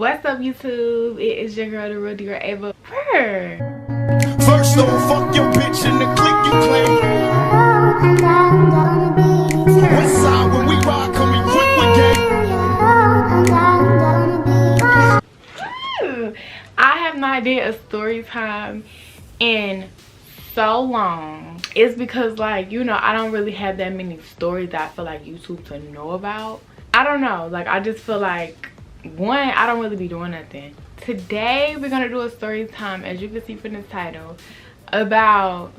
What's up, YouTube? It is your girl, the real deal Ava. First don't fuck your bitch in the click you claim. West side when we ride, coming quick with Woo! I have not did a story time in so long. It's because, like, you know, I don't really have that many stories that I feel like YouTube to know about. I don't know, like, I just feel like, one, I don't really be doing nothing. Today we're gonna do a story time, as you can see from the title, about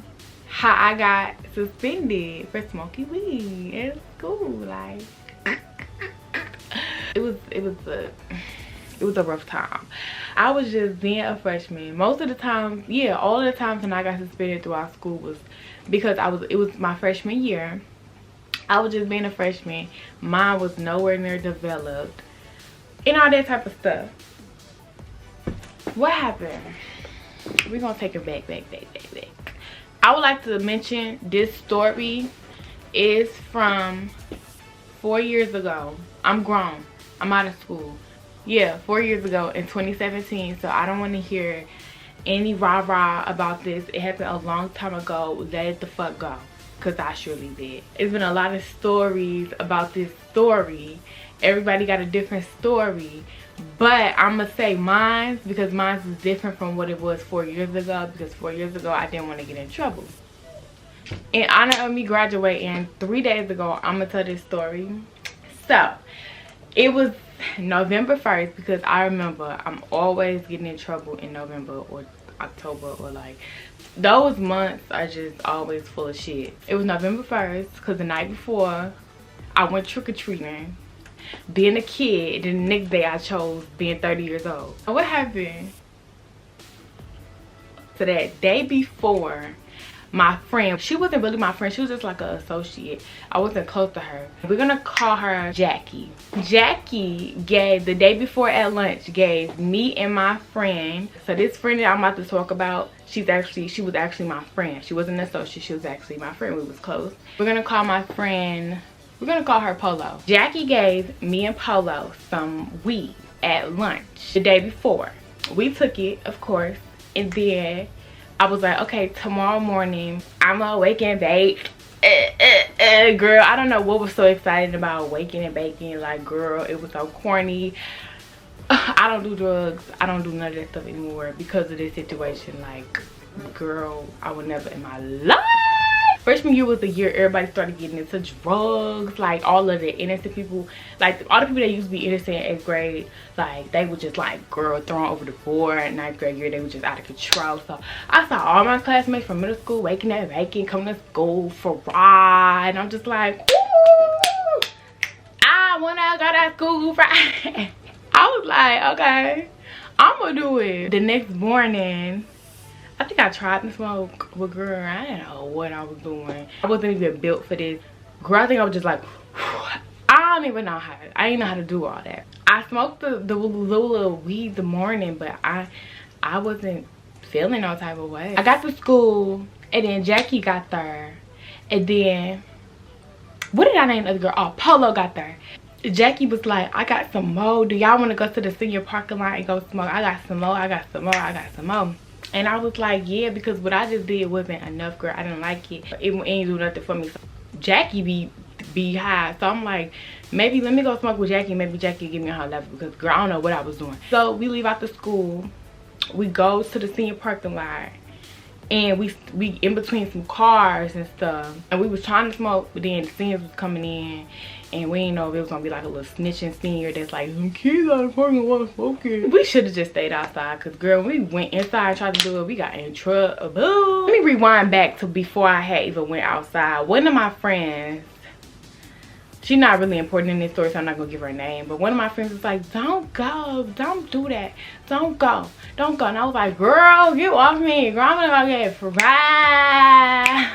how I got suspended for smoking weed in school. Like, it was a rough time. I was just being a freshman. Most of the time, yeah, all of the times when I got suspended throughout school was because it was my freshman year. I was just being a freshman. Mine was nowhere near developed and all that type of stuff. What happened? We're gonna take it back. I would like to mention this story is from 4 years ago. I'm grown. I'm out of school. Yeah, 4 years ago in 2017. So I don't want to hear any rah-rah about this. It happened a long time ago. Let it the fuck go, because I surely did. It's been a lot of stories about this story. Everybody got a different story, but I'm gonna say mine because mine is different from what it was 4 years ago, because 4 years ago I didn't want to get in trouble. In honor of me graduating 3 days ago, I'm gonna tell this story. So it was November 1st, because I remember I'm always getting in trouble in November or October, or like those months are just always full of shit. It was November 1st because the night before I went trick-or-treating, being a kid. Then the next day I chose being 30 years old. What happened? So that day before, my friend, she wasn't really my friend, she was just like an associate. I wasn't close to her. We're gonna call her Jackie. Jackie gave, the day before at lunch, gave me and my friend, so this friend that I'm about to talk about, she was actually my friend. She wasn't an associate, she was actually my friend. We was close. We're gonna call my friend, we're gonna call her Polo. Jackie gave me and Polo some weed at lunch the day before. We took it, of course, and then I was like, okay, tomorrow morning I'm gonna wake and bake. Girl, I don't know what was so exciting about waking and baking. Like, girl, it was so corny. I don't do drugs. I don't do none of that stuff anymore because of this situation. Like, girl, I would never in my life. Freshman year was the year everybody started getting into drugs. Like, all of the innocent people, like all the people that used to be innocent in 8th grade, like they were just like, girl, thrown over the board. 9th grade year, they were just out of control. So I saw all my classmates from middle school waking up, baking, coming to school for ride, and I'm just like, ooh, I wanna go to school Friday. I was like, okay, I'm gonna do it. The next morning, I think I tried to smoke, but girl, I didn't know what I was doing. I wasn't even built for this. Girl, I think I was just like, I don't even know how. I didn't know how to do all that. I smoked the little weed the morning, but I wasn't feeling no type of way. I got to school, and then Jackie got there, and then, what did I name the other girl? Oh, Polo got there. Jackie was like, I got some more. Do y'all want to go to the senior parking lot and go smoke? I got some more. I got some more. I got some more. And I was like, yeah, because what I just did wasn't enough, girl. I didn't like it. It ain't do nothing for me. So Jackie be high. So I'm like, maybe let me go smoke with Jackie. Maybe Jackie give me her level, because girl, I don't know what I was doing. So we leave out the school. We go to the senior parking lot. And we in between some cars and stuff. And we was trying to smoke, but then the seniors was coming in. And we didn't know if it was gonna be like a little snitching senior that's like, some kids out of parking lot smoking. We should have just stayed outside, because girl, we went inside and tried to do it. We got in trouble. Let me rewind back to before I had even went outside. One of my friends, she's not really important in this story, so I'm not gonna give her a name, but one of my friends was like, don't go, don't do that, don't go. And I was like, girl, get off me, girl, I'm gonna go get fried.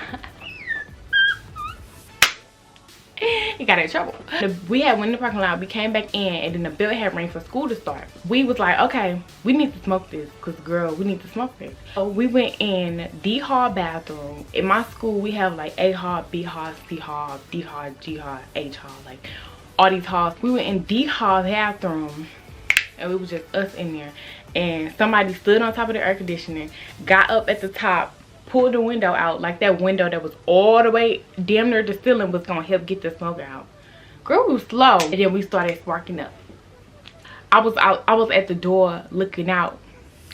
He got in trouble. We had went in the parking lot, we came back in, and then the bell had rang for school to start. We was like, okay, we need to smoke this, because girl, we need to smoke this. So we went in D hall bathroom. In my school, we have like A hall, B hall, C hall, D hall, G hall, H hall, like all these halls. We went in D hall bathroom. and it was just us in there. And somebody stood on top of the air conditioning, got up at the top, pulled the window out, like that window that was all the way damn near the ceiling was gonna help get the smoke out. Girl, we was slow, and then we started sparking up. I was at the door looking out,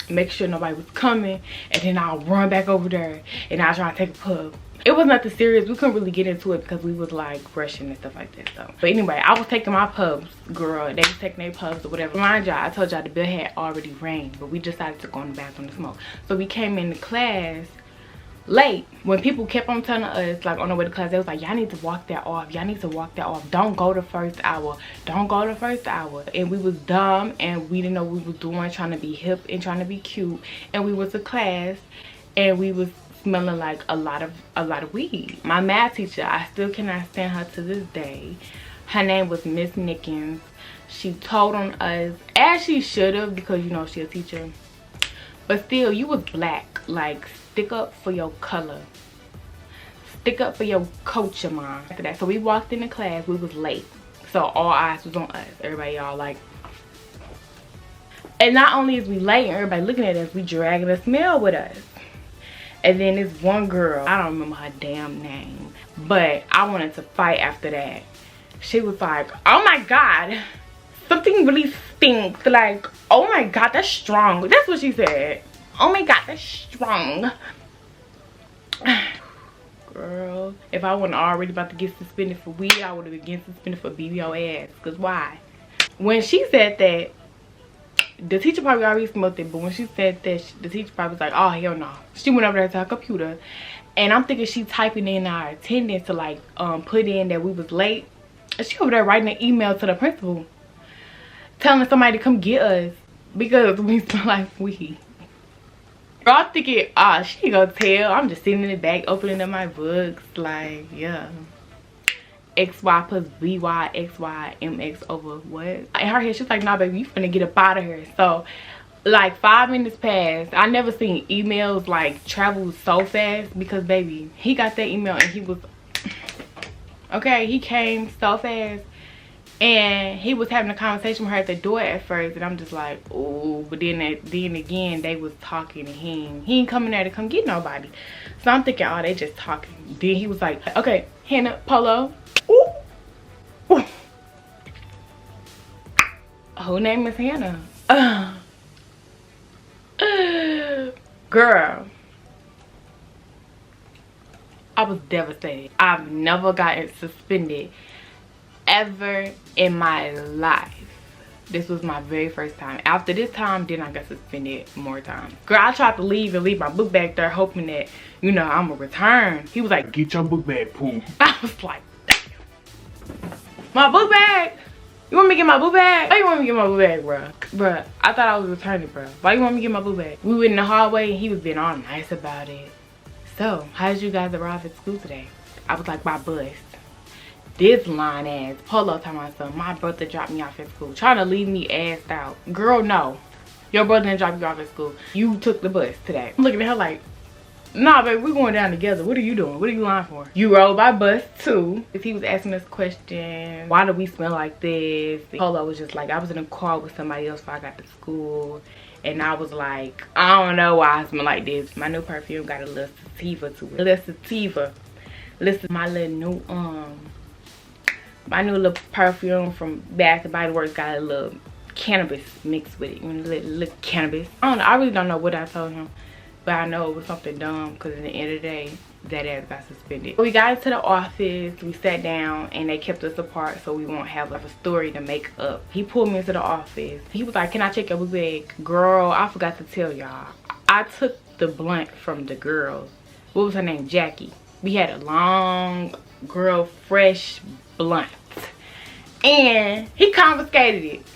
make sure nobody was coming, and then I'll run back over there and I'll try to take a puff. It was nothing serious. We couldn't really get into it because we was like brushing and stuff like that though. But anyway, I was taking my puffs, girl. They was taking their puffs or whatever. Mind y'all, I told y'all the bell had already rang, but we decided to go in the bathroom to smoke. So we came into class late. When people kept on telling us, like on the way to class, they was like, y'all need to walk that off. Y'all need to walk that off. Don't go the first hour. Don't go the first hour. And we was dumb and we didn't know what we was doing, trying to be hip and trying to be cute. And we was to class and we was smelling like a lot of weed. My math teacher, I still cannot stand her to this day. Her name was Miss Nickens. She told on us, as she should have, because you know she a teacher, but still, you was black. Like, stick up for your color, stick up for your culture, mom. After that, so we walked into class. We was late, so all eyes was on us. Everybody all like, and not only is we late and everybody looking at us, we dragging a smell with us. And then this one girl, I don't remember her damn name, but I wanted to fight after that. She was like, oh my god, something really stinks. Like, oh my god, that's strong. That's what she said. Oh my god, that's strong. Girl, if I wasn't already about to get suspended for weed, I would have been getting suspended for BBO ass. Because why? When she said that, the teacher probably already smoked it, but when she said that, the teacher probably was like, oh hell no. She went over there to her computer, and I'm thinking she typing in our attendance to like put in that we was late. And she over there writing an email to the principal telling somebody to come get us because we smell like weed. Girl, I'm thinking, she ain't gonna tell. I'm just sitting in the back opening up my books like, yeah, XY plus BY, XY, MX over what? In her head, she's like, nah, baby, you finna get up out of here. So, like, 5 minutes passed. I never seen emails, like, travel so fast because, baby, he got that email and he was, okay, he came so fast. And he was having a conversation with her at the door at first. And I'm just like, ooh. But then again, they was talking and he ain't coming there to come get nobody. So I'm thinking, oh, they just talking. Then he was like, okay, Hannah, Polo. Ooh. Ooh. Who name is Hannah? Girl, I was devastated. I've never gotten suspended ever in my life. This was my very first time. After this time, then I got suspended more times. Girl, I tried to leave and leave my book bag there hoping that, you know, I'm gonna return. He was like, Get your book bag, Pooh. I was like, my book bag? You want me to get my book bag? Why you want me to get my book bag, bruh? Bruh, I thought I was returning, bruh. Why you want me to get my book bag? We went in the hallway and he was being all nice about it. So, how did you guys arrive at school today? I was like, by bus. This line ass Polo talking about something. My brother dropped me off at school. Trying to leave me assed out. Girl, no. Your brother didn't drop you off at school. You took the bus today. I'm looking at her like, nah, baby, we're going down together. What are you doing? What are you lying for? You rode by bus too. He was asking us questions. Why do we smell like this? Polo was just like, I was in a car with somebody else before I got to school. And I was like, I don't know why I smell like this. My new perfume got a little sativa to it. A little sativa. Listen, my little new perfume from Bath and Body Works got a little cannabis mixed with it. A little cannabis. I don't know. I really don't know what I told him. But I know it was something dumb because at the end of the day, that ass got suspended. We got into the office, we sat down, and they kept us apart so we won't have like a story to make up. He pulled me into the office. He was like, can I check your book bag? Girl, I forgot to tell y'all. I took the blunt from the girl. What was her name? Jackie. We had a long, girl, fresh blunt. And he confiscated it.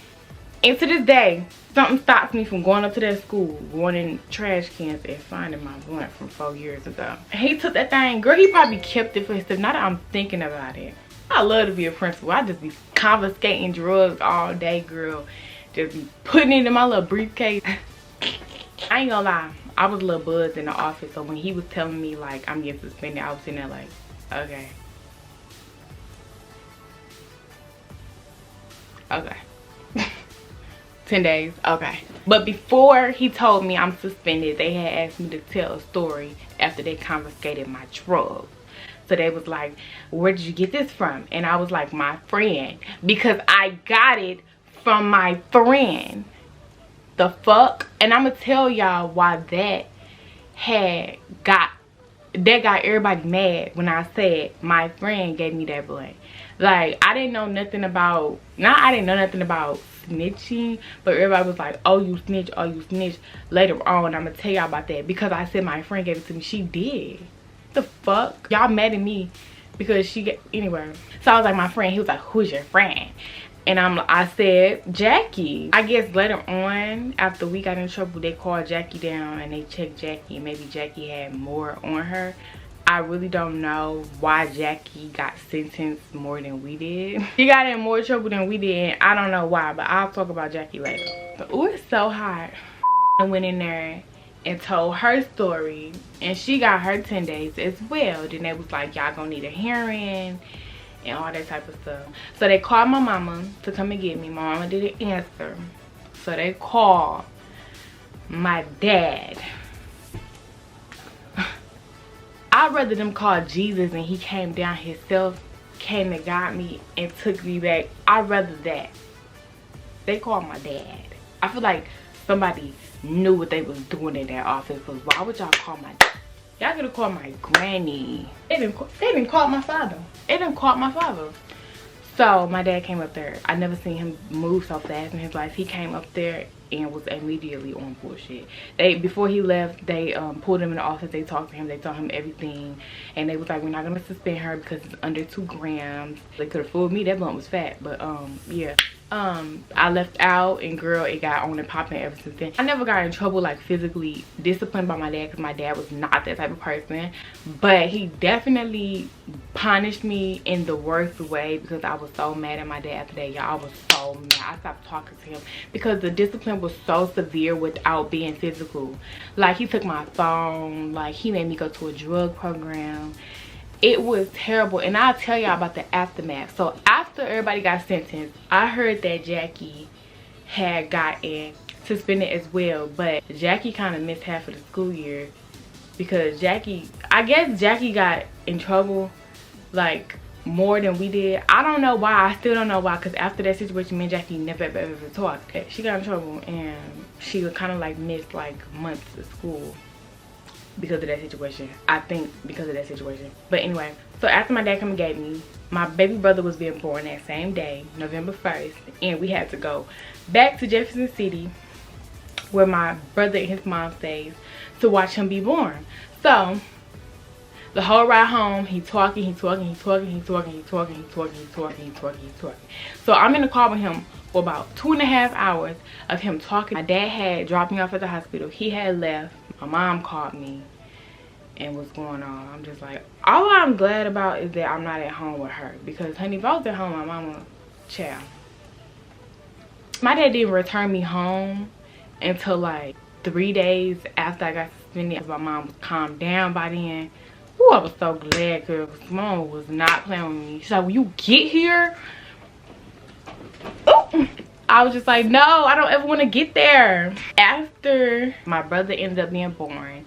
And to this day, something stops me from going up to that school, going in trash cans and finding my blunt from 4 years ago. He took that thing. Girl, he probably kept it for himself. Now that I'm thinking about it. I love to be a principal. I just be confiscating drugs all day, girl. Just be putting it in my little briefcase. I ain't gonna lie. I was a little buzzed in the office. So when he was telling me, like, I'm getting suspended, I was sitting there like, okay. Okay. 10 days, okay. But before he told me I'm suspended, they had asked me to tell a story after they confiscated my drugs. So they was like, where did you get this from? And I was like, my friend. Because I got it from my friend. The fuck? And I'm gonna tell y'all why that got everybody mad when I said my friend gave me that blunt. Like, I didn't know nothing about, I didn't know nothing about snitching, but everybody was like, oh, you snitch, oh, you snitch. Later on, I'm gonna tell y'all about that because I said my friend gave it to me. She did. The fuck? Y'all mad at me because anyway. So I was like, my friend. He was like, who's your friend? And I said Jackie. I guess later on, after we got in trouble, they called Jackie down and they checked Jackie, and maybe Jackie had more on her. I really don't know why Jackie got sentenced more than we did. She got in more trouble than we did. I don't know why, but I'll talk about Jackie later. But ooh, it's so hot. I went in there and told her story, and she got her 10 days as well. Then they was like, y'all gonna need a hearing and all that type of stuff. So they called my mama to come and get me. My mama didn't answer, so they called my dad. I'd rather them call Jesus and he came down himself, came and got me and took me back. I'd rather that. They called my dad. I feel like somebody knew what they was doing in that office, because why would y'all call my dad? Y'all could have called my granny. They didn't call my father. They didn't call my father. So my dad came up there. I never seen him move so fast in his life. He came up there and was immediately on bullshit. Before he left, they pulled him in the office. They talked to him. They told him everything, and they was like, we're not gonna suspend her because it's under 2 grams. They could have fooled me. That blunt was fat, but yeah. I left out, and girl, it got on and popping ever since then. I never got in trouble, like physically disciplined by my dad, because my dad was not that type of person, but he definitely punished me in the worst way because I was so mad at my dad after that. Y'all, I was so mad. I stopped talking to him because the discipline was so severe without being physical. Like, he took my phone, like he made me go to a drug program. It was terrible, and I'll tell y'all about the aftermath. So after everybody got sentenced, I heard that Jackie had gotten suspended as well, but Jackie kind of missed half of the school year because I guess Jackie got in trouble like more than we did. I don't know why. I still don't know why, because after that situation, me and Jackie never ever talked. She got in trouble and she would kind of like miss like months of school because of that situation. I think because of that situation. But anyway, so after my dad came and gave me, my baby brother was being born that same day, November 1st, and we had to go back to Jefferson City where my brother and his mom stays to watch him be born. So the whole ride home, he talking. So I'm in the car with him for about 2.5 hours of him talking. My dad had dropped me off at the hospital. He had left. My mom called me and what's going on. I'm just like, all I'm glad about is that I'm not at home with her, because honey, if I was at home, my mama, child. My dad didn't return me home until like 3 days after I got suspended. My mom was calmed down by then. Ooh, I was so glad, because mama was not playing with me. She's like, when you get here, ooh. I was just like, no, I don't ever want to get there. After my brother ended up being born,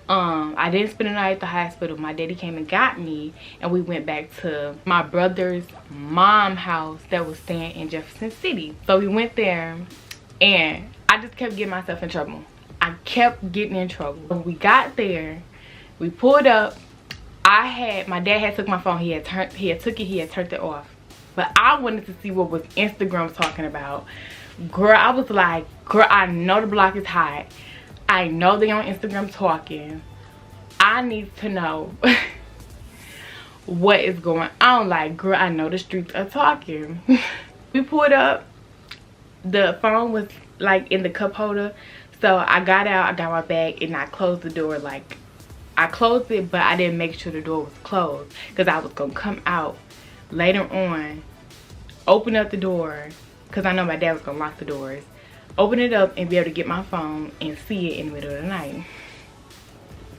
I didn't spend the night at the hospital. My daddy came and got me, and we went back to my brother's mom house that was staying in Jefferson City. So we went there, and I just kept getting myself in trouble. I kept getting in trouble. When we got there, we pulled up. My dad had took my phone. He had turned it off. But I wanted to see what was Instagram talking about. Girl, I was like, girl, I know the block is hot. I know they on Instagram talking. I need to know what is going on. Like, girl, I know the streets are talking. We pulled up. The phone was like in the cup holder. So I got out, I got my bag, and I closed the door. Like, I closed it, but I didn't make sure the door was closed, because I was gonna come out later on, open up the door, because I know my dad was gonna lock the doors, open it up and be able to get my phone and see it in the middle of the night.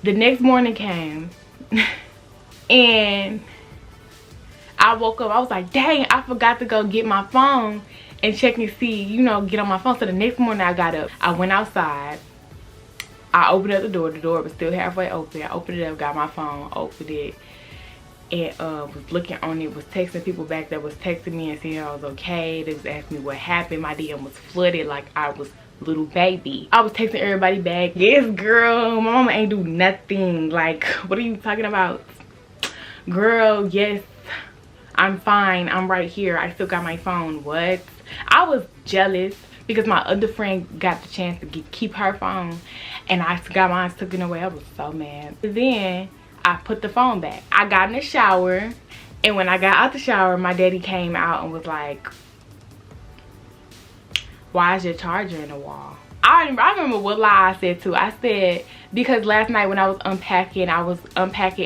The next morning came and I woke up. I was like, dang, I forgot to go get my phone. and check and see, you know, get on my phone. So the next morning I got up, I went outside, I opened up the door was still halfway open. I opened it up, got my phone, opened it, and was looking on it, was texting people back that was texting me and saying I was okay. They was asking me what happened. My DM was flooded like I was little baby. I was texting everybody back, yes girl, my mama ain't do nothing. Like, what are you talking about? Girl, yes, I'm fine, I'm right here, I still got my phone. What? I was jealous because my other friend got the chance to keep her phone and I got mine taken away. I was so mad. Then I put the phone back. I got in the shower, and when I got out the shower, my daddy came out and was like, why is your charger in the wall? I remember what lie I said too. I said, because last night when I was unpacking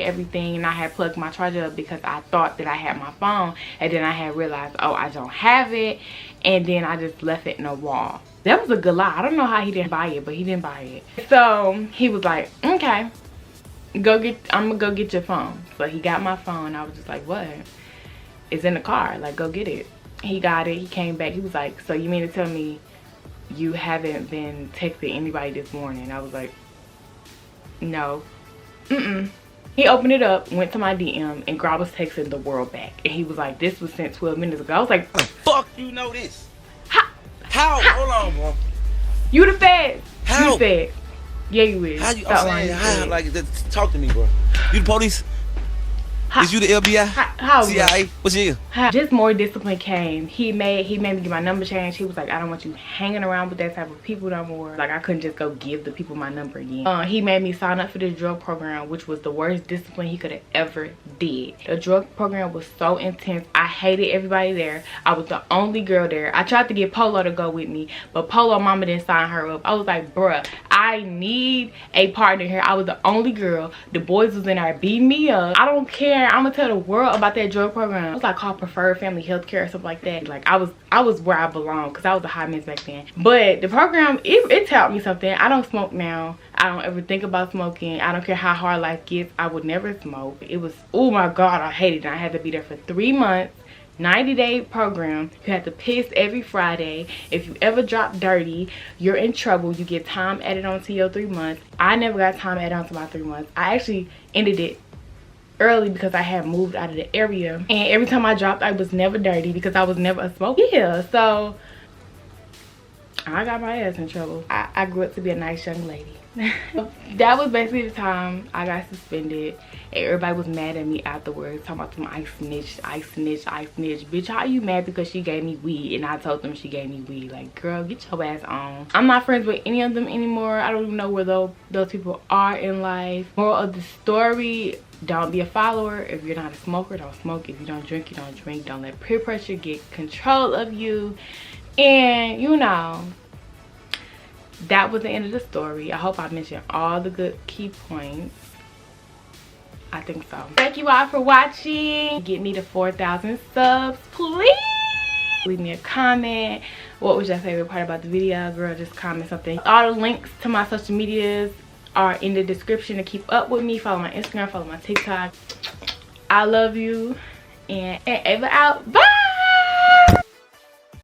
everything and I had plugged my charger up because I thought that I had my phone, and then I had realized, oh, I don't have it, and then I just left it in the wall. That was a good lie. I don't know how he didn't buy it, but he didn't buy it. So he was like, okay, I'm gonna go get your phone. So he got my phone. I was just like, what? It's in the car, like, go get it. He got it, he came back, he was like, so you mean to tell me you haven't been texting anybody this morning? I was like, no. He opened it up, went to my DM, and Grab was texting the world back, and he was like, this was sent 12 minutes ago. I was like, how the fuck you know this? How? Hold on, bro. You the feds. How? You the feds. Yeah, you is. How you? I'm saying, how? Like, talk to me, bro. You the police? Is you the FBI? How CIA? What's your? Just more discipline came. He made me get my number changed. He was like, I don't want you hanging around with that type of people no more. Like, I couldn't just go give the people my number again. He made me sign up for this drug program, which was the worst discipline he could have ever did. The drug program was so intense. I hated everybody there. I was the only girl there. I tried to get Polo to go with me, but Polo mama didn't sign her up. I was like, bruh, I need a partner here. I was the only girl. The boys was in there beating me up. I don't care. I'm gonna tell the world about that drug program. It was like called Preferred Family Healthcare or something like that. Like, I was where I belonged because I was a high mess back then. But the program, it taught me something. I don't smoke now. I don't ever think about smoking. I don't care how hard life gets. I would never smoke. It was, oh my God, I hated it. I had to be there for 3 months. 90-day program. You had to piss every Friday. If you ever drop dirty, you're in trouble. You get time added on to your 3 months. I never got time added on to my 3 months. I actually ended it early because I had moved out of the area, and every time I dropped, I was never dirty because I was never a smoker. Yeah, so I got my ass in trouble. I grew up to be a nice young lady. That was basically the time I got suspended, and everybody was mad at me afterwards, talking about them, I snitched. Bitch, how you mad because she gave me weed and I told them she gave me weed? Like, girl, get your ass on. I'm not friends with any of them anymore. I don't even know where those people are in life. Moral of the story, don't be a follower. If you're not a smoker, don't smoke. If you don't drink, you don't drink. Don't let peer pressure get control of you. And you know, that was the end of the story. I hope I mentioned all the good key points. I think so. Thank you all for watching. Get me to 4,000 subs, please. Leave me a comment. What was your favorite part about the video? Girl, just comment something. All the links to my social medias are in the description to keep up with me. Follow my Instagram, follow my TikTok. I love you. And Ava out. Bye.